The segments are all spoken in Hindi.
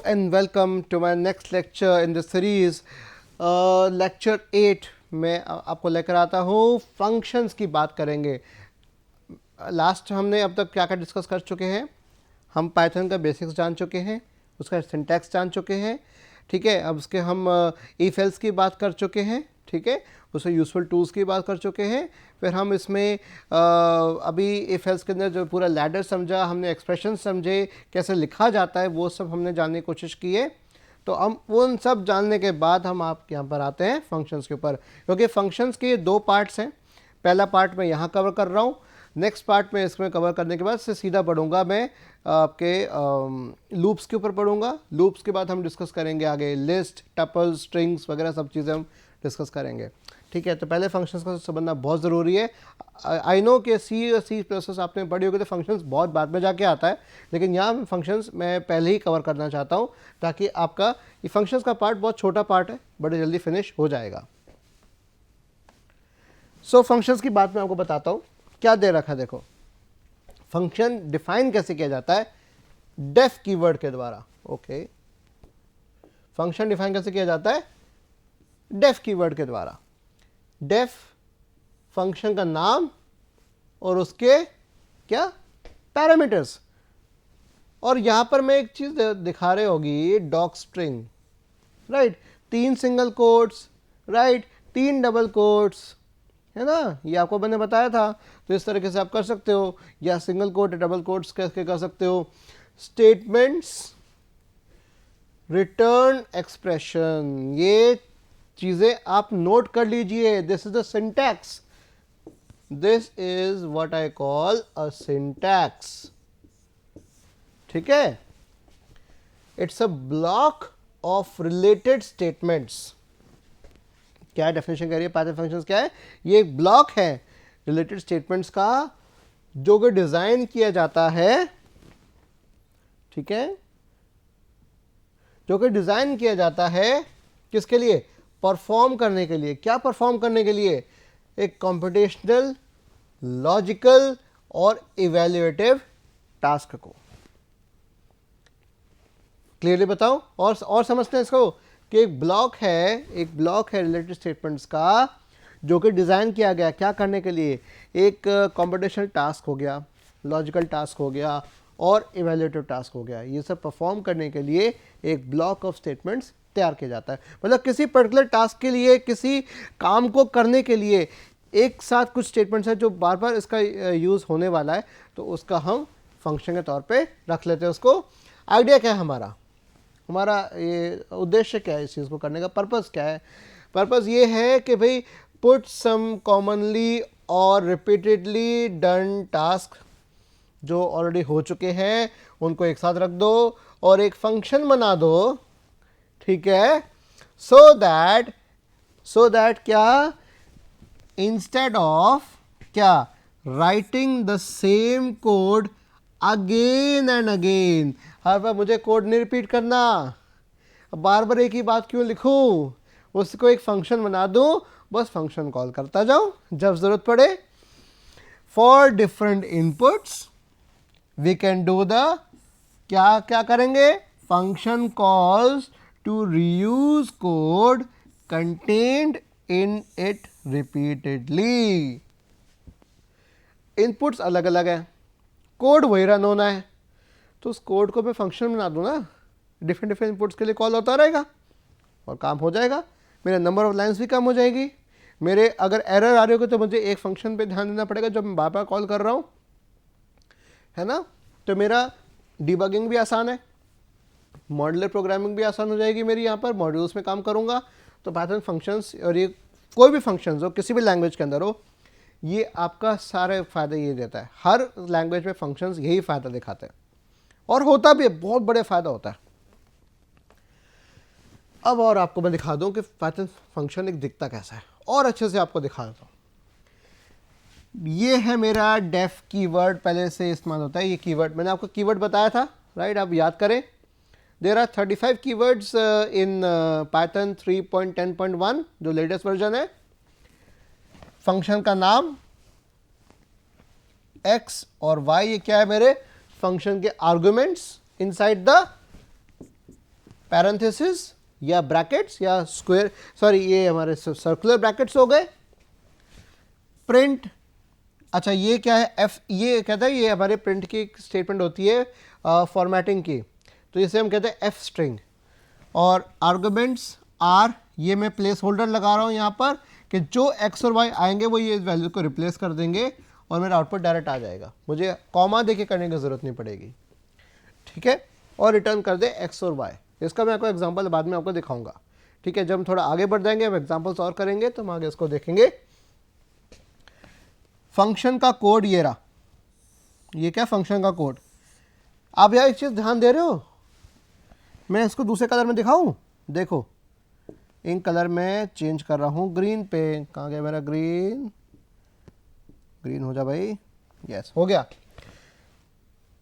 and welcome to my next lecture in the series. Lecture 8 में आपको लेकर आता हूँ फंक्शंस की बात करेंगे. लास्ट हमने अब तक क्या क्या डिस्कस कर चुके हैं. हम पाइथन का बेसिक्स जान चुके हैं, उसका सिंटैक्स जान चुके हैं, ठीक है. अब उसके हम इफ एल्स की बात कर चुके हैं, ठीक है. उसमें यूजफुल टूल्स की बात कर चुके हैं. फिर हम इसमें अभी इफ एल्स के अंदर जो पूरा लैडर समझा, हमने एक्सप्रेशन समझे, कैसे लिखा जाता है, वो सब हमने जानने की कोशिश की है. तो हम उन सब जानने के बाद हम आप यहाँ पर आते हैं फंक्शंस के ऊपर, क्योंकि फंक्शंस के दो पार्ट्स हैं. पहला पार्ट मैं यहाँ कवर कर रहा हूँ. नेक्स्ट पार्ट में इसमें कवर करने के बाद से सीधा बढ़ूँगा मैं आपके लूप्स के ऊपर पढ़ूँगा. लूप्स के बाद हम डिस्कस करेंगे आगे लिस्ट, टपल्स, स्ट्रिंग्स वगैरह सब चीज़ें हम डिस्कस करेंगे, ठीक है. तो पहले फंक्शंस का समझना बहुत ज़रूरी है. आई नो कि सी और सी प्लस आपने पढ़ी होगी तो फंक्शंस बहुत बाद में जाके आता है, लेकिन यहाँ फंक्शंस मैं पहले ही कवर करना चाहता हूँ ताकि आपका ये फंक्शंस का पार्ट बहुत छोटा पार्ट है, बड़े जल्दी फिनिश हो जाएगा. सो फंक्शंस की बात मैं आपको बताता हूँ. क्या दे रखा है देखो. फंक्शन डिफाइन कैसे किया जाता है? डेफ कीवर्ड के द्वारा. ओके, फंक्शन डिफाइन कैसे किया जाता है? डेफ कीवर्ड के द्वारा. डेफ फंक्शन का नाम और उसके क्या पैरामीटर्स. और यहां पर मैं एक चीज दिखा रहे होगी, doc string, right. 3 single quotes, right, 3 double quotes, है ना. ये आपको मैंने बताया था. तो इस तरीके से आप कर सकते हो, या सिंगल कोट डबल कोट्स कैसे कर सकते हो. स्टेटमेंट्स, रिटर्न एक्सप्रेशन, ये चीजें आप नोट कर लीजिए. This is the syntax. This is what I call a syntax, ठीक है. It's a block of related statements. क्या डेफिनेशन कह रही है पाइथन फंक्शंस? क्या है? ये एक ब्लॉक है रिलेटेड स्टेटमेंट्स का, जो कि डिजाइन किया जाता है, ठीक है, जो कि डिजाइन किया जाता है किसके लिए? परफॉर्म करने के लिए. क्या परफॉर्म करने के लिए? एक कंप्यूटेशनल, लॉजिकल और इवैल्यूएटिव टास्क को. क्लियरली बताओ और समझते हैं इसको कि एक ब्लॉक है रिलेटेड स्टेटमेंट्स का, जो कि डिज़ाइन किया गया क्या करने के लिए? एक कंप्यूटेशनल टास्क हो गया, लॉजिकल टास्क हो गया और इवैल्यूएटिव टास्क हो गया. ये सब परफॉर्म करने के लिए एक ब्लॉक ऑफ स्टेटमेंट्स तैयार किया जाता है. मतलब किसी पर्टिकुलर टास्क के लिए, किसी काम को करने के लिए एक साथ कुछ स्टेटमेंट्स है जो बार बार इसका यूज़ होने वाला है, तो उसका हम फंक्शन के तौर पे रख लेते हैं उसको. आइडिया क्या है हमारा ये उद्देश्य क्या है, इस चीज़ को करने का पर्पस क्या है? पर्पस ये है कि भाई पुट सम कॉमनली और रिपीटेडली डन टास्क जो ऑलरेडी हो चुके हैं उनको एक साथ रख दो और एक फंक्शन बना दो, ठीक है. सो दैट क्या, इंस्टेड ऑफ क्या, writing the same code again and again. हर बार मुझे कोड नहीं रिपीट करना, बार बार एक ही बात क्यों लिखूं. उसको एक फंक्शन बना दूं, बस फंक्शन कॉल करता जाऊं जब जरूरत पड़े. For different inputs we can do the क्या करेंगे? Function calls to reuse code contained in it repeatedly. Inputs अलग अलग है, कोड वही रन होना है, तो उस कोड को मैं फंक्शन बना दूँ ना, डिफरेंट इनपुट्स के लिए कॉल होता रहेगा और काम हो जाएगा. मेरा नंबर ऑफ लाइंस भी कम हो जाएगी. मेरे अगर एरर आ रही होगी तो मुझे एक फंक्शन पे ध्यान देना पड़ेगा जब मैं बार बार कॉल कर रहा हूँ, है ना. तो मेरा डिबगिंग भी आसान है, मॉड्यूलर प्रोग्रामिंग भी आसान हो जाएगी मेरी. यहाँ पर मॉड्यूल्स में काम करूँगा तो पाइथन फंक्शंस, और ये कोई भी फंक्शंस हो किसी भी लैंग्वेज के अंदर हो, ये आपका सारे फ़ायदे ये देता है. हर लैंग्वेज में फंक्शंस यही फ़ायदा दिखाते हैं और होता भी है, बहुत बड़े फ़ायदा होता है. अब और आपको मैं दिखा दूं कि पाइथन फंक्शन एक दिखता कैसा है, और अच्छे से आपको दिखा देता हूँ. ये है मेरा डेफ कीवर्ड, पहले से इस्तेमाल होता है ये कीवर्ड. मैंने आपको कीवर्ड बताया था, राइट. आप याद करें, there are 35 keywords in Python 3.10.1 जो लेटेस्ट वर्जन है. फंक्शन का नाम, एक्स और वाई, ये क्या है? मेरे फंक्शन के आर्गुमेंट्स इनसाइड द पैरेंथेसिस या ब्रैकेट्स या स्क्वायर, सॉरी ये हमारे सर्कुलर ब्रैकेट्स हो गए, प्रिंट। अच्छा ये क्या है, एफ, ये कहता है ये हमारे प्रिंट की स्टेटमेंट होती है फॉर्मेटिंग की, तो इसे हम कहते हैं एफ स्ट्रिंग। और आर्गुमेंट्स आर, ये मैं प्लेस होल्डर लगा रहा हूँ यहाँ पर कि जो एक्स और वाई आएंगे वो ये वैल्यू को रिप्लेस कर देंगे और मेरा आउटपुट डायरेक्ट आ जाएगा, मुझे कॉमा देके करने की ज़रूरत नहीं पड़ेगी, ठीक है। और रिटर्न कर दे एक्स और वाई। इसका मैं आपको एग्जांपल बाद में आपको दिखाऊंगा, ठीक है। जब हम थोड़ा आगे बढ़ जाएंगे, हम एग्जांपल्स और करेंगे तो हम आगे इसको देखेंगे। फंक्शन का कोड ये रहा, ये क्या फंक्शन का कोड। आप यार एक चीज़ ध्यान दे रहे हो, मैं इसको दूसरे कलर में दिखाऊं, देखो इन कलर में चेंज कर रहा हूँ ग्रीन पे। कहाँ गया मेरा ग्रीन, ग्रीन हो जा भाई, यस हो गया।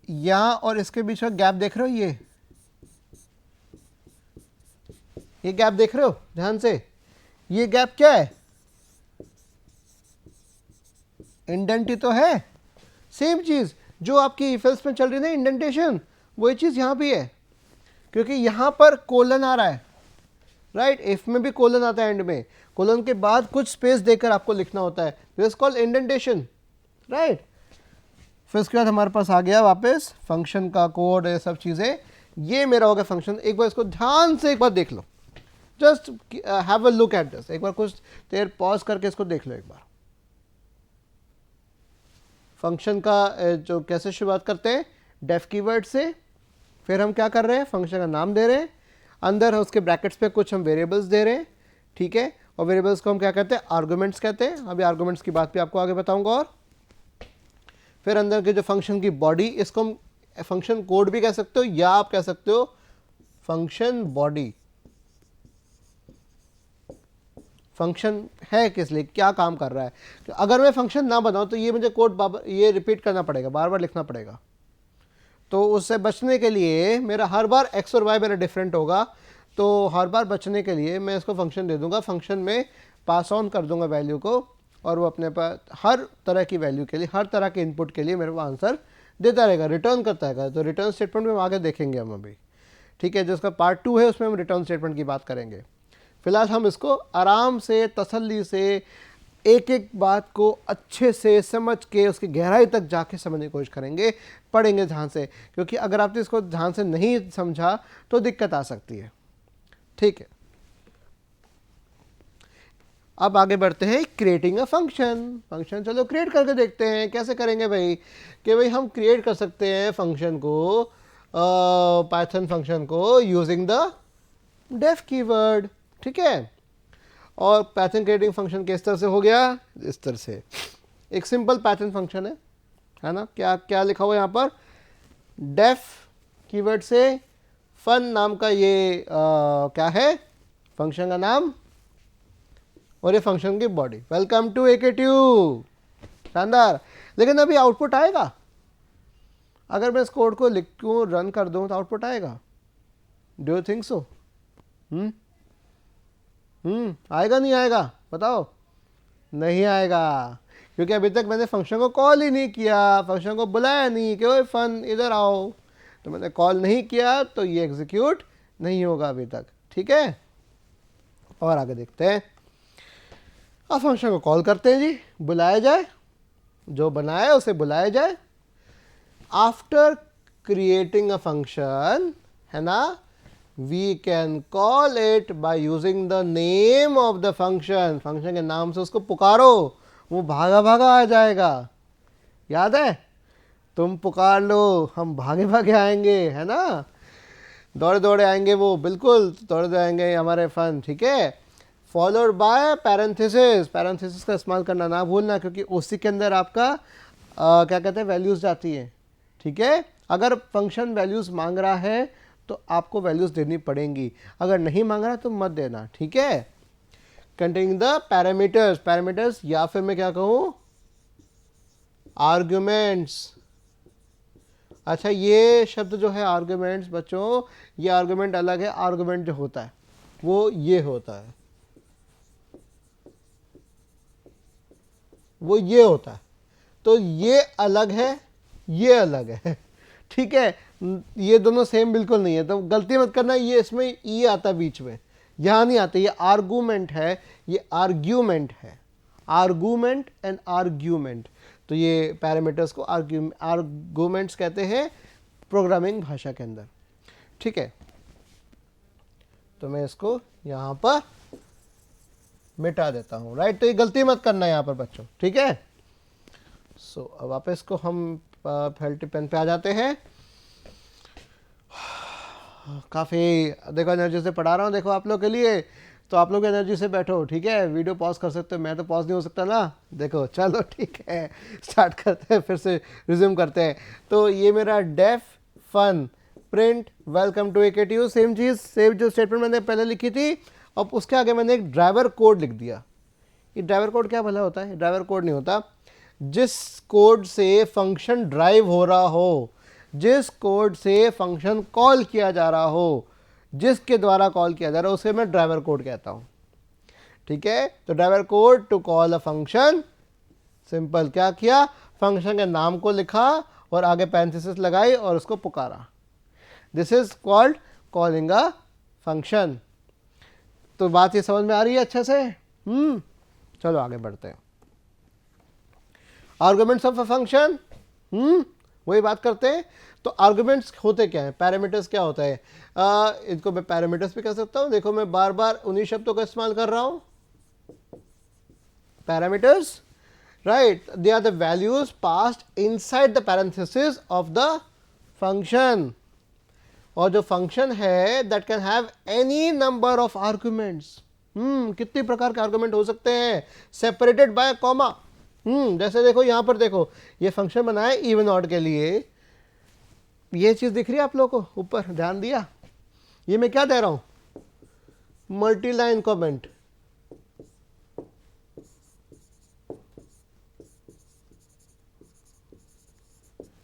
यहाँ और इसके बीच में गैप देख रहे हो, ये गैप देख रहे हो ध्यान से, ये गैप क्या है, इंडेंट ही तो है। सेम चीज जो आपकी इफ एल्स में चल रही है इंडेंटेशन, वही चीज यहां भी है, क्योंकि यहां पर कोलन आ रहा है, राइट। इफ में भी कोलन आता है एंड में, कोलन के बाद कुछ स्पेस देकर आपको लिखना होता है, this is called indentation, right. फिर उसके बाद हमारे पास आ गया वापस फंक्शन का कोड, ये सब चीजें, ये मेरा हो गया फंक्शन। एक बार इसको ध्यान से एक बार देख लो, just have a look at this, एक बार कुछ देर पॉज करके इसको देख लो एक बार। फंक्शन का जो कैसे शुरुआत करते हैं, डेफ कीवर्ड से, फिर हम क्या कर रहे हैं, फंक्शन का नाम दे रहे हैं, अंदर उसके ब्रैकेट्स पे कुछ हम वेरिएबल्स दे रहे हैं, ठीक है। और वेरिएबल्स को हम क्या कहते हैं, आर्गुमेंट्स कहते हैं। अभी आर्गुमेंट्स की बात भी आपको आगे बताऊंगा। और फिर अंदर के जो फंक्शन की बॉडी, इसको हम फंक्शन कोड भी कह सकते हो या आप कह सकते हो फंक्शन बॉडी। फंक्शन है किस लिए, क्या काम कर रहा है। अगर मैं फंक्शन ना बनाऊं तो ये मुझे कोड ये रिपीट करना पड़ेगा, बार बार लिखना पड़ेगा। तो उससे बचने के लिए मेरा हर बार एक्स और वाई मेरा डिफरेंट होगा, तो हर बार बचने के लिए मैं इसको फंक्शन दे दूंगा, फंक्शन में पास ऑन कर दूंगा वैल्यू को, और वो अपने पास हर तरह की वैल्यू के लिए, हर तरह के इनपुट के लिए मेरे को आंसर देता रहेगा, रिटर्न करता रहेगा। तो रिटर्न स्टेटमेंट में हम आगे देखेंगे हम अभी, ठीक है। जिसका पार्ट 2 है उसमें हम रिटर्न स्टेटमेंट की बात करेंगे। फिलहाल हम इसको आराम से, तसल्ली से, एक एक बात को अच्छे से समझ के उसकी गहराई तक जाके समझने की कोशिश करेंगे, पढ़ेंगे ध्यान से, क्योंकि अगर आपने इसको ध्यान से नहीं समझा तो दिक्कत आ सकती है, ठीक है। अब आगे बढ़ते हैं, क्रिएटिंग अ फंक्शन। फंक्शन चलो क्रिएट करके देखते हैं, कैसे करेंगे भाई, कि भाई हम क्रिएट कर सकते हैं फंक्शन को, पाइथन फंक्शन को यूजिंग द डेफ कीवर्ड, ठीक है। और पाइथन क्रिएटिंग फंक्शन किस तरह से हो गया, इस तरह से एक सिंपल पाइथन फंक्शन है ना। क्या क्या लिखा हुआ है यहाँ पर, डेफ कीवर्ड से फन नाम का ये क्या है फंक्शन का नाम, और ये फंक्शन की बॉडी। वेलकम टू AKTU, शानदार। लेकिन अभी आउटपुट आएगा, अगर मैं इस कोड को लिखूं, रन कर दूं तो आउटपुट आएगा, डू यू थिंक सो? आएगा नहीं आएगा बताओ? नहीं आएगा, क्योंकि अभी तक मैंने फंक्शन को कॉल ही नहीं किया, फंक्शन को बुलाया नहीं कि ओए फन इधर आओ, तो मैंने कॉल नहीं किया तो ये एग्जीक्यूट नहीं होगा अभी तक, ठीक है। और आगे देखते हैं, अब फंक्शन को कॉल करते हैं जी, बुलाया जाए, जो बनाया उसे बुलाया जाए। आफ्टर क्रिएटिंग अ फंक्शन, है ना, we can call it by using the name of the function, function के नाम से उसको पुकारो, वो भागा भागा आ जाएगा, याद है, तुम पुकार लो हम भागे भागे आएंगे, है ना, दौड़े दौड़े आएंगे, वो बिल्कुल दौड़े दौड़े आएंगे हमारे फन, ठीक है। फॉलोड बाय पैरेंथेसिस, पैरेंथेसिस का इस्तेमाल करना ना भूलना, क्योंकि उसी के अंदर आपका क्या कहते हैं वैल्यूज जाती है, ठीक है। अगर फंक्शन वैल्यूज मांग रहा है तो आपको वैल्यूज देनी पड़ेंगी, अगर नहीं मांग रहा तो मत देना, ठीक है। कंटेनिंग द पैरामीटर्स, पैरामीटर्स या फिर मैं क्या कहूँ आर्ग्यूमेंट्स। अच्छा ये शब्द जो है आर्ग्यूमेंट्स बच्चों, ये आर्ग्यूमेंट अलग है, आर्ग्यूमेंट जो होता है वो ये होता है, वो ये होता है, तो ये अलग है, ये अलग है, ठीक है, ये दोनों सेम बिल्कुल नहीं है, तो गलती मत करना, ये इसमें ई आता बीच में, यहाँ नहीं आता, ये आर्गूमेंट है, ये आर्ग्यूमेंट है, आर्गूमेंट एंड आर्ग्यूमेंट। तो ये पैरामीटर्स को आर्गूमेंट्स कहते हैं प्रोग्रामिंग भाषा के अंदर। ठीक है, तो मैं इसको यहाँ पर मिटा देता हूँ, राइट। तो ये गलती मत करना यहाँ पर बच्चों, ठीक है। सो अब वापस को हम फेल्टी पेन पे आ जाते हैं। काफ़ी देखो एनर्जी से पढ़ा रहा हूँ, देखो आप लोग के लिए, तो आप लोग एनर्जी से बैठो, ठीक है। वीडियो पॉज कर सकते हो, मैं तो पॉज नहीं हो सकता ना। देखो चलो ठीक है, स्टार्ट करते हैं, फिर से रिज्यूम करते हैं। तो ये मेरा def fun print welcome to AKTU, same चीज़, सेम जो स्टेटमेंट मैंने पहले लिखी थी, अब उसके आगे मैंने एक ड्राइवर कोड लिख दिया। ये ड्राइवर कोड क्या भला होता है? ड्राइवर कोड नहीं होता, जिस कोड से फंक्शन ड्राइव हो रहा हो, जिस कोड से फंक्शन कॉल किया जा रहा हो, जिसके द्वारा कॉल किया जा रहा है, उसे मैं ड्राइवर कोड कहता हूं। ठीक है, तो driver code to call a function, simple क्या किया, फंक्शन के नाम को लिखा और आगे पैरेंथेसिस लगाई और उसको पुकारा। This is called calling a function. तो बात ये समझ में आ रही है अच्छे से? चलो आगे बढ़ते हैं। आर्गुमेंट्स ऑफ अ फंक्शन, वही बात करते हैं। तो आर्गुमेंट्स होते क्या है, पैरामीटर्स क्या होता है, इनको मैं पैरामीटर्स भी कह सकता हूं। देखो मैं बार बार उन्हीं शब्दों का इस्तेमाल कर रहा हूं, parameters, right. They are the values passed inside the parenthesis of the function. और जो फंक्शन है that can have any number of arguments. कितने प्रकार के आर्गुमेंट हो सकते हैं, सेपरेटेड बाय कॉमा। जैसे देखो यहां पर, देखो ये फंक्शन बनाया इवन ऑड के लिए, ये चीज दिख रही है आप लोगों को ऊपर, ध्यान दिया, ये मैं क्या दे रहा हूं, मल्टी लाइन कॉमेंट।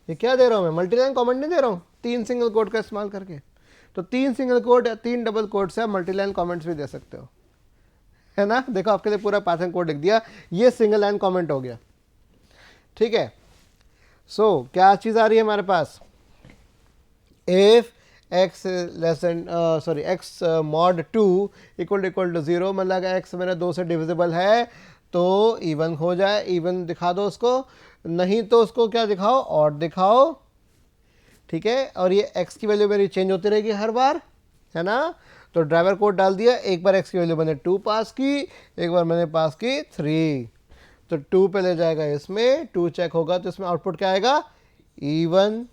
ये क्या दे रहा हूं मैं, मल्टी लाइन कॉमेंट नहीं दे रहा हूं, 3 सिंगल कोड का इस्तेमाल करके। तो 3 सिंगल कोड या 3 डबल कोड से आप मल्टी लाइन कॉमेंट्स भी दे सकते हो, है ना। देखो आपके लिए पूरा पाइथन कोड लिख दिया, ये सिंगल लाइन कमेंट हो गया। ठीक है, सो क्या चीज आ रही है हमारे पास, if x less than x mod 2 equal to 0, मतलब x मेरा 2 से डिविजिबल है तो इवन हो जाए, इवन दिखा दो उसको, नहीं तो उसको क्या दिखाओ, ऑड दिखाओ। ठीक है, और ये x की वैल्यू मेरी चेंज होती रहेगी हर बार, है ना। तो ड्राइवर कोड डाल दिया, एक बार x की वैल्यू मैंने 2 पास की, एक बार मैंने पास की 3, तो 2 पे ले जाएगा इसमें, 2 चेक होगा तो इसमें आउटपुट क्या आएगा, इवन।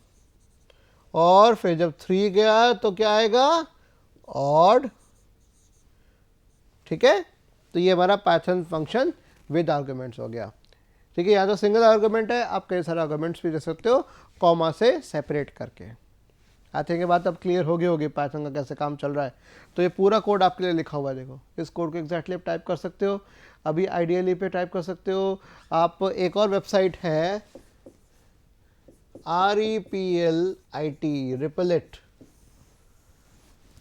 और फिर जब 3 गया तो क्या आएगा, ऑड। ठीक है, तो ये हमारा पाइथन फंक्शन विद आर्गुमेंट्स हो गया। ठीक है, या तो सिंगल आर्गुमेंट है, आप कई सारे आर्गुमेंट्स भी दे सकते हो कॉमा से सेपरेट करके। आई थिंक ये बात अब क्लियर होगी पाइथन का कैसे काम चल रहा है। तो ये पूरा कोड आपके लिए लिखा हुआ है, देखो इस कोड को एग्जैक्टली आप टाइप कर सकते हो, अभी आइडियली पे टाइप कर सकते हो आप। एक और वेबसाइट है REPLIT, रिपलेट,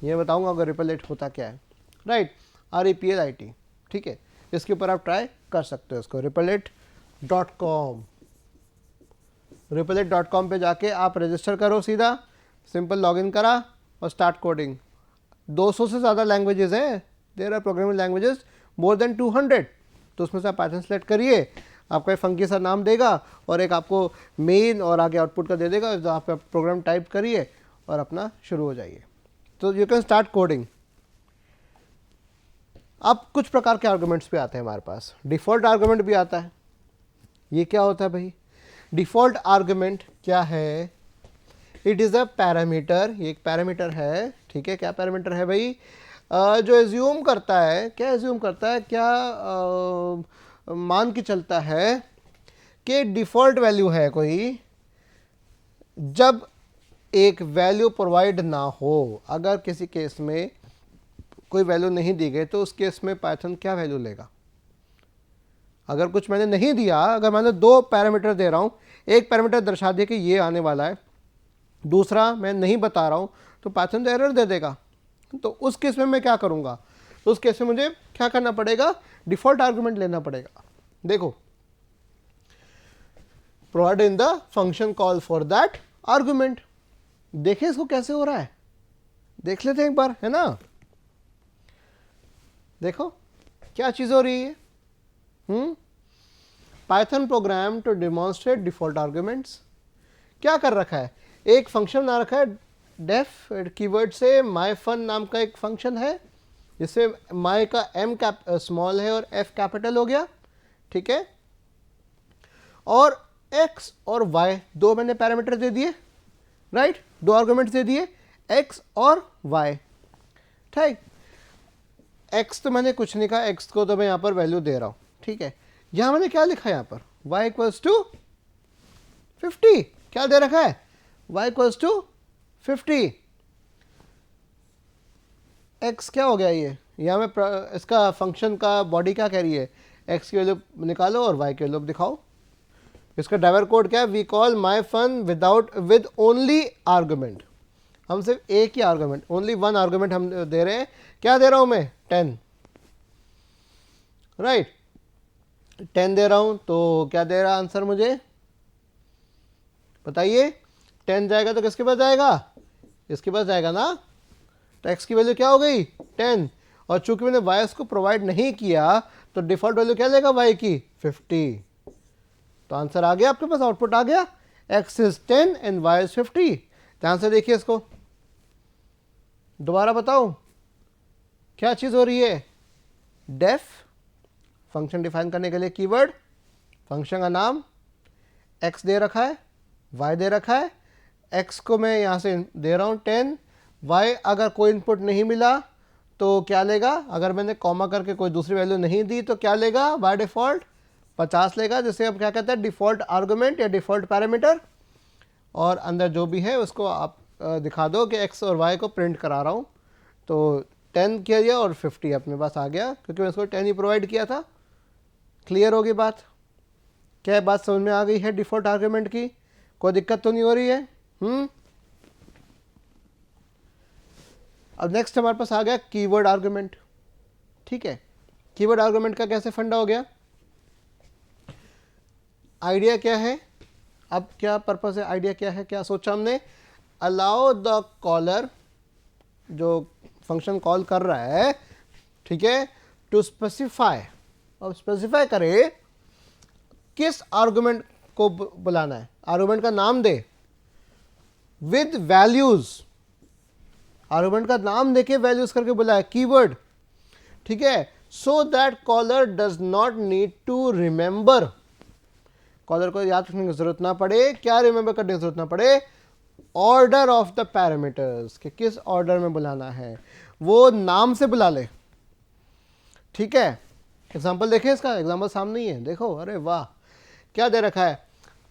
ये बताऊंगा अगर रिपलेट होता क्या है, राइट, REPLIT। ठीक है, इसके ऊपर आप ट्राई कर सकते हो इसको, replet.com। replet.com पे जाके आप रजिस्टर करो, सीधा सिंपल लॉगिन करा और स्टार्ट कोडिंग। 200 से ज़्यादा लैंग्वेजेस हैं, there are programming languages more than 200। तो उसमें से आप पाइथन सेलेक्ट करिए, आपका एक फंकी सा नाम देगा और एक आपको मेन और आगे आउटपुट का दे देगा, जो आप प्रोग्राम टाइप करिए और अपना शुरू हो जाइए। तो यू कैन स्टार्ट कोडिंग। अब कुछ प्रकार के आर्गुमेंट्स भी आते हैं हमारे पास, डिफ़ॉल्ट आर्गुमेंट भी आता है। ये क्या होता है भाई, डिफ़ॉल्ट आर्गुमेंट क्या है, इट इज़ अ पैरामीटर, ये एक पैरामीटर है। ठीक है, क्या पैरामीटर है भाई, जो एज्यूम करता है, क्या एज्यूम करता है, क्या मान के चलता है कि डिफ़ॉल्ट वैल्यू है कोई, जब एक वैल्यू प्रोवाइड ना हो, अगर किसी केस में कोई वैल्यू नहीं दी गई तो उस केस में पाइथन क्या वैल्यू लेगा। अगर कुछ मैंने नहीं दिया, अगर मैंने 2 पैरामीटर दे रहा हूँ, एक पैरामीटर दर्शा दिया कि ये आने वाला है, दूसरा मैं नहीं बता रहा हूँ, तो पाइथन तो एरर दे देगा। तो उस केस में मैं क्या करूँगा, तो उस केस में मुझे क्या करना पड़ेगा, डिफ़ॉल्ट आर्गुमेंट लेना पड़ेगा। देखो, provide in the function call for that argument. देखें इसको कैसे हो रहा है, देख लेते हैं एक बार, है ना। देखो क्या चीज़ हो रही है, Python program to demonstrate default arguments. क्या कर रखा है, एक फंक्शन बना रखा है डेफ कीवर्ड से माई फन नाम का एक फंक्शन है, जिससे माई का एम स्मॉल है और एफ कैपिटल हो गया, ठीक है। और एक्स और वाई दो मैंने पैरामीटर दे दिए, राइट, दो आर्गुमेंट्स दे दिए एक्स और वाई, ठीक। एक्स तो मैंने कुछ नहीं कहा, एक्स को तो मैं यहाँ पर वैल्यू दे रहा हूँ, ठीक है। यहाँ मैंने क्या लिखा है, यहाँ पर y इक्वल्स टू 50, क्या दे रखा है, y इक्वल्स टू 50। x क्या हो गया, ये यहाँ में इसका फंक्शन का बॉडी क्या कह रही है, x की वैल्यू निकालो और y की वैल्यू दिखाओ। इसका ड्राइवर कोड क्या है, we call my fun with only argument, हम सिर्फ एक ही आर्गुमेंट, ओनली वन आर्गुमेंट हम दे रहे हैं। क्या दे रहा हूं मैं, 10, राइट, 10 दे रहा हूं, तो क्या दे रहा आंसर मुझे बताइए। 10 जाएगा तो किसके पास जाएगा, इसके पास जाएगा ना, तो x की वैल्यू क्या हो गई 10, और चूंकि मैंने y को प्रोवाइड नहीं किया तो डिफॉल्ट वैल्यू क्या लेगा y की 50, तो आंसर आ गया आपके पास, आउटपुट आ गया, x is 10 and y is 50। ध्यान से देखिए इसको, दोबारा बताओ क्या चीज हो रही है, डेफ फंक्शन डिफाइन करने के लिए कीवर्ड, फंक्शन का नाम, x दे रखा है, y दे रखा है, x को मैं यहां से दे रहा हूं 10, y अगर कोई इनपुट नहीं मिला तो क्या लेगा, अगर मैंने कॉमा करके कोई दूसरी वैल्यू नहीं दी तो क्या लेगा, बाय डिफॉल्ट 50 लेगा, जिसे हम क्या कहते हैं डिफॉल्ट आर्गुमेंट या डिफॉल्ट पैरामीटर, और अंदर जो भी है उसको आप दिखा दो कि x और y को प्रिंट करा रहा हूं, तो 10 किया दिया और 50 अपने पास आ गया, क्योंकि मैं इसको 10 ही प्रोवाइड किया था। क्लियर होगी बात, क्या बात समझ में आ गई है डिफॉल्ट आर्गुमेंट की, कोई दिक्कत तो नहीं हो रही है। अब नेक्स्ट हमारे पास आ गया कीवर्ड आर्गुमेंट, ठीक है। कीवर्ड आर्गुमेंट का कैसे फंडा हो गया, आइडिया क्या है, अब क्या पर्पस है, आइडिया क्या है, क्या सोचा हमने, अलाउ द कॉलर, जो फंक्शन कॉल कर रहा है, ठीक है, टू स्पेसिफाई, अब स्पेसिफाई करे किस आर्गुमेंट को बुलाना है, आर्गुमेंट का नाम दे विद वैल्यूज, आर्गुमेंट का नाम देके वैल्यूज करके बुलाए कीवर्ड, ठीक है, so that caller does not need to remember, caller को याद रखने की जरूरत ना पड़े, क्या रिमेंबर करने की जरूरत ना पड़े, ऑर्डर ऑफ द पैरामीटर्स, कि किस ऑर्डर में बुलाना है, वो नाम से बुला ले, ठीक है। एग्जाम्पल देखें, इसका एग्जाम्पल सामने ही है, देखो, अरे वाह, क्या दे रखा है,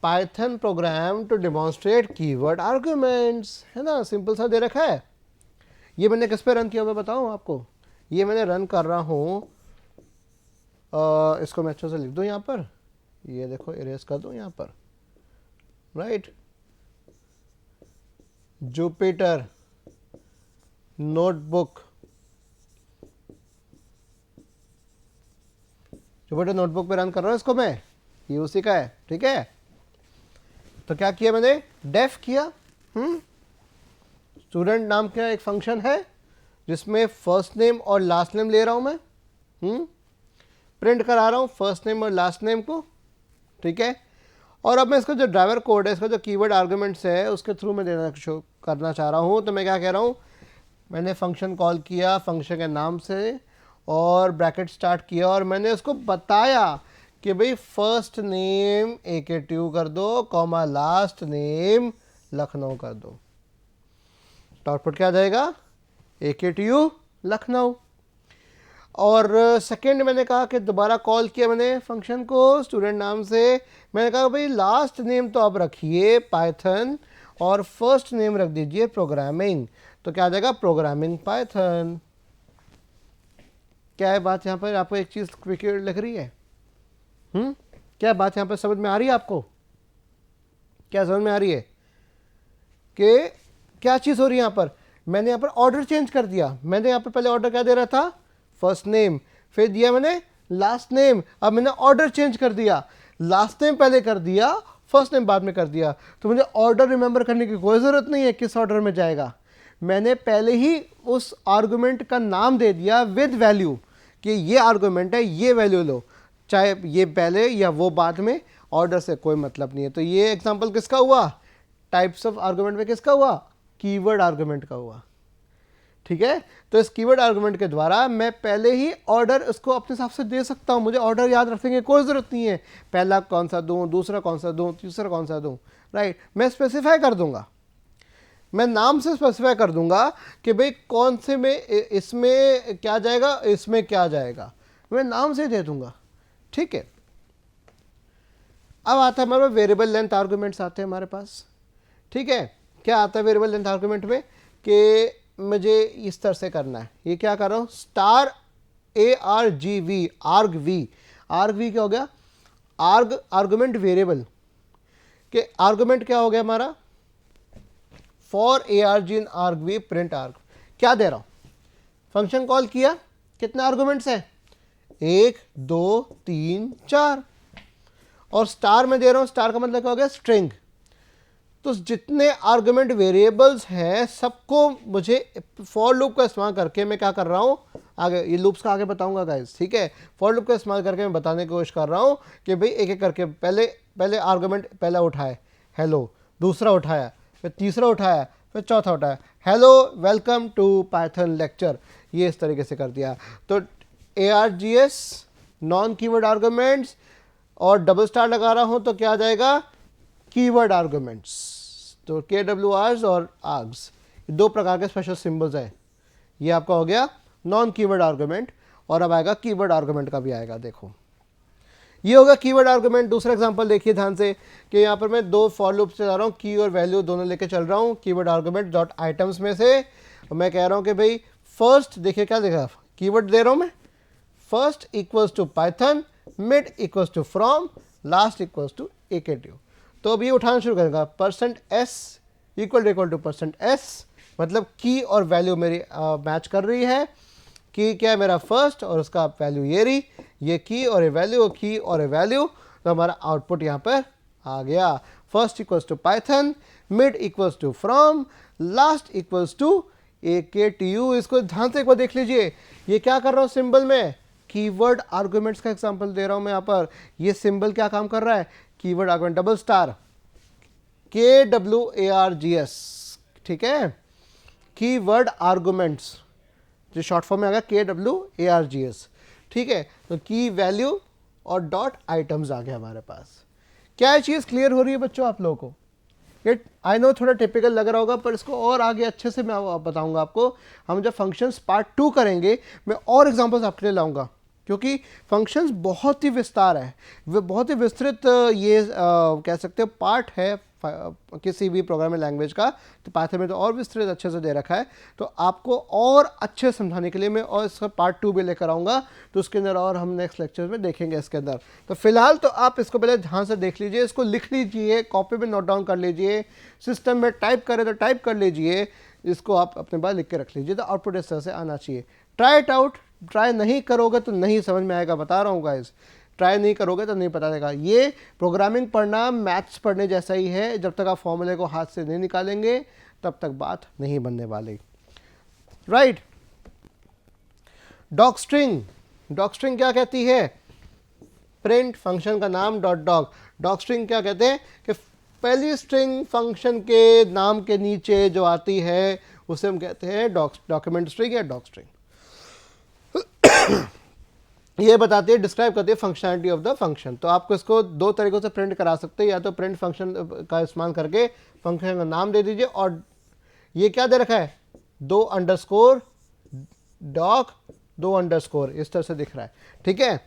Python program to demonstrate keyword arguments, है ना, सिंपल सा दे रखा है। ये मैंने किस पे रन किया, मैं बताऊं आपको, ये मैंने रन कर रहा हूं, इसको मैं अच्छे से लिख दूं यहाँ पर, ये देखो इरेज कर दूं यहाँ पर, right, Jupyter notebook, Jupyter notebook पे रन कर रहा हूं इसको मैं, ये उसी का है, ठीक है। तो क्या किया मैंने, डेफ किया, स्टूडेंट नाम का एक फंक्शन है जिसमें फर्स्ट नेम और लास्ट नेम ले रहा हूं मैं, प्रिंट करा रहा हूं फर्स्ट नेम और लास्ट नेम को, ठीक है। और अब मैं इसका जो ड्राइवर कोड है, इसका जो कीवर्ड आर्गुमेंट्स है, उसके थ्रू मैं देना करना चाह रहा हूं, तो मैं क्या कह रहा हूं, मैंने फंक्शन कॉल किया फंक्शन के नाम से और ब्रैकेट स्टार्ट किया, और मैंने उसको बताया कि भाई फर्स्ट नेम AKTU कर दो, कॉमा लास्ट नेम लखनऊ कर दो, तो आउटपुट क्या आ जाएगा, AKTU लखनऊ। और सेकेंड मैंने कहा कि दोबारा कॉल किया मैंने फंक्शन को स्टूडेंट नाम से, मैंने कहा भाई लास्ट नेम तो आप रखिए पाइथन और फर्स्ट नेम रख दीजिए प्रोग्रामिंग, तो क्या आ जाएगा, प्रोग्रामिंग पाइथन। क्या है बात यहाँ पर, आपको एक चीज़ क्विक लग रही है, क्या बात यहाँ पर समझ में आ रही है आपको, क्या समझ में आ रही है कि क्या चीज़ हो रही है यहाँ पर, मैंने यहाँ पर ऑर्डर चेंज कर दिया, मैंने यहाँ पर पहले ऑर्डर क्या दे रहा था, फर्स्ट नेम, फिर दिया मैंने लास्ट नेम, अब मैंने ऑर्डर चेंज कर दिया, लास्ट नेम पहले कर दिया, फर्स्ट नेम बाद में कर दिया, तो मुझे ऑर्डर रिमेंबर करने की कोई ज़रूरत नहीं है किस ऑर्डर में जाएगा। मैंने पहले ही उस आर्गुमेंट का नाम दे दिया विद वैल्यू कि ये आर्गुमेंट है, ये वैल्यू लो, चाहे ये पहले या वो बाद में, ऑर्डर से कोई मतलब नहीं है। तो ये एग्जांपल किसका हुआ, टाइप्स ऑफ आर्गुमेंट में किसका हुआ, कीवर्ड आर्गुमेंट का हुआ। ठीक है, तो इस कीवर्ड आर्गुमेंट के द्वारा मैं पहले ही ऑर्डर उसको अपने हिसाब से दे सकता हूं, मुझे ऑर्डर याद रखने की कोई ज़रूरत नहीं है, पहला कौन सा दूं, दूसरा कौन सा दूं, तीसरा कौन सा दूं, राइट। मैं स्पेसिफाई कर दूंगा, मैं नाम से स्पेसिफाई कर दूंगा कि भाई कौन से में इसमें क्या जाएगा, इसमें क्या जाएगा, मैं नाम से दे दूंगा। ठीक है, अब आता है हमारे वेरिएबल लेंथ आर्गुमेंट्स आते हैं हमारे पास। ठीक है, क्या आता है वेरिएबल लेंथ आर्गुमेंट में कि मुझे इस तरह से करना है, ये क्या कर रहा हूँ, star ARGV, arg v, arg v क्या हो गया, आर्ग आर्गुमेंट वेरिएबल के आर्गुमेंट क्या हो गया हमारा, for ARG in arg v print arg. क्या दे रहा हूँ, फंक्शन कॉल किया, कितने आर्गुमेंट्स हैं, 1 2 3 4, और स्टार में दे रहा हूँ, स्टार का मतलब क्या हो गया, स्ट्रिंग। तो जितने आर्गुमेंट वेरिएबल्स हैं सबको मुझे फॉर लूप का इस्तेमाल करके मैं क्या कर रहा हूँ, आगे ये लूप्स का आगे बताऊंगा गाइस। ठीक है, फॉर लूप का इस्तेमाल करके मैं बताने की कोशिश कर रहा हूँ कि भाई एक एक करके पहले आर्गुमेंट पहला उठाए हेलो, दूसरा उठाया, फिर तीसरा उठाया, फिर चौथा उठाया, hello welcome to Python lecture, ये इस तरीके से कर दिया। तो ARGS नॉन कीवर्ड आर्गुमेंट्स और डबल स्टार लगा रहा हूँ तो क्या आ जाएगा, कीवर्ड आर्गुमेंट्स। तो KWRs और आर्ग्स दो प्रकार के स्पेशल सिंबल्स हैं। ये आपका हो गया नॉन कीवर्ड आर्गुमेंट, और अब आएगा कीवर्ड आर्गुमेंट का भी आएगा। देखो ये होगा कीवर्ड आर्गुमेंट। दूसरा एग्जांपल देखिए ध्यान से कि यहाँ पर मैं दो फॉर लूप से जा रहा हूँ, की और वैल्यू दोनों लेके चल रहा हूँ कीवर्ड आर्गुमेंट डॉट आइटम्स में से। और मैं कह रहा हूँ कि भाई फर्स्ट, देखिए क्या देखा, कीवर्ड दे रहा हूँ मैं, first equals to Python, mid equals to from, last equals to AKTU। तो अब ये उठाना शुरू करेगा, %s इक्वल टू %s, मतलब की और वैल्यू मेरी मैच कर रही है। की क्या है मेरा फर्स्ट और उसका वैल्यू ये रही, ये की और ये वैल्यू, की और ये वैल्यू, तो हमारा आउटपुट यहाँ पर आ गया, first equals to Python, mid equals to from, last equals to AKTU। इसको ध्यान से एक बार देख लीजिए, ये क्या कर रहा हूँ सिंबल में, कीवर्ड आर्गुमेंट्स का एग्जांपल दे रहा हूँ मैं यहाँ पर। ये सिंबल क्या काम कर रहा है, keyword argument double star KWARGS। ठीक है, कीवर्ड आर्गुमेंट्स जो शॉर्ट फॉर्म में आ गया KWARGS। ठीक है, तो की वैल्यू और डॉट आइटम्स आ गया हमारे पास। क्या ये चीज़ क्लियर हो रही है बच्चों आप लोगों को? ये आई नो थोड़ा टिपिकल लग रहा होगा, पर इसको और आगे अच्छे से मैं बताऊंगा आपको। हम जब फंक्शंस पार्ट 2 करेंगे मैं और एग्जांपल्स आपके लिए लाऊंगा, क्योंकि फंक्शंस बहुत ही विस्तार है, वे बहुत ही विस्तृत ये कह सकते हो पार्ट है किसी भी प्रोग्रामिंग लैंग्वेज का। तो पाइथन में तो और विस्तृत अच्छे से दे रखा है, तो आपको और अच्छे समझाने के लिए मैं और इसका पार्ट 2 भी लेकर आऊँगा, तो उसके अंदर और हम नेक्स्ट लेक्चर में देखेंगे इसके अंदर। तो फिलहाल तो आप इसको पहले ध्यान से देख लीजिए, इसको लिख लीजिए, कॉपी में नोट डाउन कर लीजिए, सिस्टम में टाइप करें तो टाइप कर लीजिए, इसको आप अपने पास लिख के रख लीजिए, तो आउटपुट इस तरह से आना चाहिए। ट्राई इट आउट, ट्राई नहीं करोगे तो नहीं समझ में आएगा, बता रहा हूँ गाइस, ट्राई नहीं करोगे तो नहीं पता चलेगा। ये प्रोग्रामिंग पढ़ना मैथ्स पढ़ने जैसा ही है, जब तक आप फॉर्मूले को हाथ से नहीं निकालेंगे तब तक बात नहीं बनने वाली, right. Dog string, dog string क्या कहती है, प्रिंट फंक्शन का नाम डॉट डॉग। डॉग स्ट्रिंग क्या कहते हैं कि पहली स्ट्रिंग फंक्शन के नाम के नीचे जो आती है उसे हम कहते हैं डॉक्यूमेंट स्ट्रिंग या डॉग स्ट्रिंग। ये बताती है, डिस्क्राइब करती है फंक्शनैलिटी ऑफ द फंक्शन। तो आपको इसको दो तरीकों से प्रिंट करा सकते हैं, या तो प्रिंट फंक्शन का इस्तेमाल करके फंक्शन का नाम दे दीजिए, और ये क्या दे रखा है, 2 अंडरस्कोर डॉग 2 अंडरस्कोर, इस तरह से दिख रहा है। ठीक है,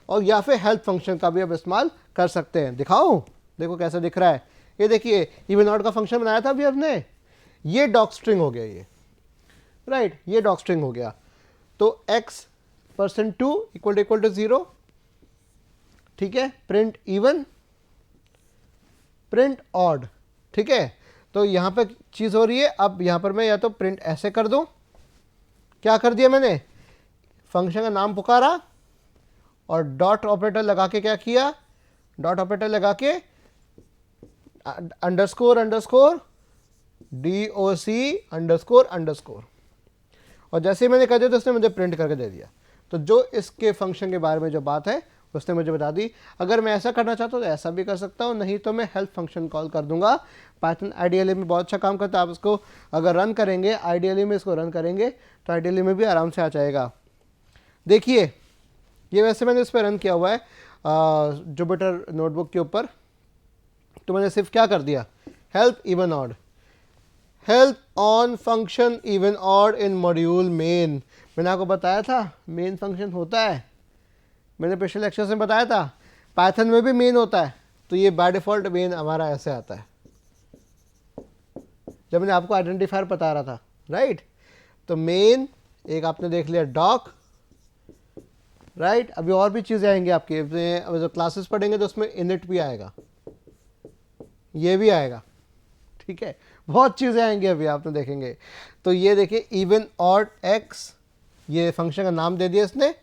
और या फिर हेल्प फंक्शन का भी आप इस्तेमाल कर सकते हैं। दिखाओ, देखो कैसा दिख रहा है, ये देखिए इवन आउट का फंक्शन बनाया था अभी हमने, ये डॉग स्ट्रिंग हो गया, ये राइट, ये डॉग स्ट्रिंग हो गया। तो x%2 इक्वल टू 0, ठीक है, प्रिंट इवन, प्रिंट ऑड। ठीक है, तो यहां पे चीज हो रही है। अब यहां पर मैं या तो प्रिंट ऐसे कर दूं, क्या कर दिया मैंने, फंक्शन का नाम पुकारा और डॉट ऑपरेटर लगा के क्या किया, डॉट ऑपरेटर लगा के underscore underscore DOC underscore underscore, और जैसे ही मैंने कर दिया तो उसने मुझे प्रिंट करके दे दिया। तो जो इसके फंक्शन के बारे में जो बात है उसने मुझे बता दी। अगर मैं ऐसा करना चाहता हूँ तो ऐसा भी कर सकता हूँ, नहीं तो मैं हेल्प फंक्शन कॉल कर दूंगा। पाइथन आइडियली में बहुत अच्छा काम करता है। आप इसको अगर रन करेंगे, आइडियली में इसको रन करेंगे तो आइडियली में भी आराम से आ जाएगा। देखिए ये वैसे मैंने इस पर रन किया हुआ है जुपिटर नोटबुक के ऊपर। तो मैंने सिर्फ क्या कर दिया, help even odd, help on function even odd in module main. मैंने आपको बताया था मेन फंक्शन होता है, मैंने पिछले लेक्चर्स में बताया था पाइथन में भी मेन होता है। तो ये बाय डिफॉल्ट मेन हमारा ऐसे आता है जब मैंने आपको आइडेंटिफायर बता रहा था, राइट। तो मेन एक आपने देख लिया डॉक, राइट। अभी और भी चीज़ें आएंगी आपके, जो क्लासेस पढ़ेंगे तो उसमें इनिट भी आएगा, ये भी आएगा, ठीक है। बहुत चीज़ें आएंगी अभी आपने देखेंगे। तो ये देखिए इवन ऑड एक्स, ये फंक्शन का नाम दे दिया इसने,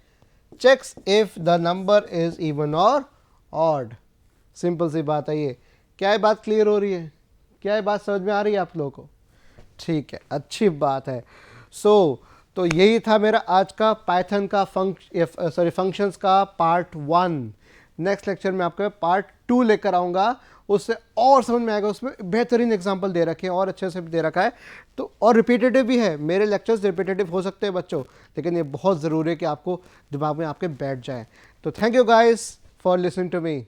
checks if the number is even और ऑड। सिंपल सी बात है ये। क्या ये बात क्लियर हो रही है? क्या ये बात समझ में आ रही है आप लोगों को? ठीक है, अच्छी बात है। तो यही था मेरा आज का पाइथन का फंक्शंस का पार्ट 1। नेक्स्ट लेक्चर में आपका पार्ट 2 लेकर आऊँगा, उससे और समझ में आएगा। उसमें बेहतरीन एग्जांपल दे रखे हैं और अच्छे से भी दे रखा है। तो और रिपीटेटिव भी है, मेरे लेक्चर्स रिपीटेटिव हो सकते हैं बच्चों, लेकिन ये बहुत ज़रूरी है कि आपको दिमाग में आपके बैठ जाए। तो thank you guys for listening to me.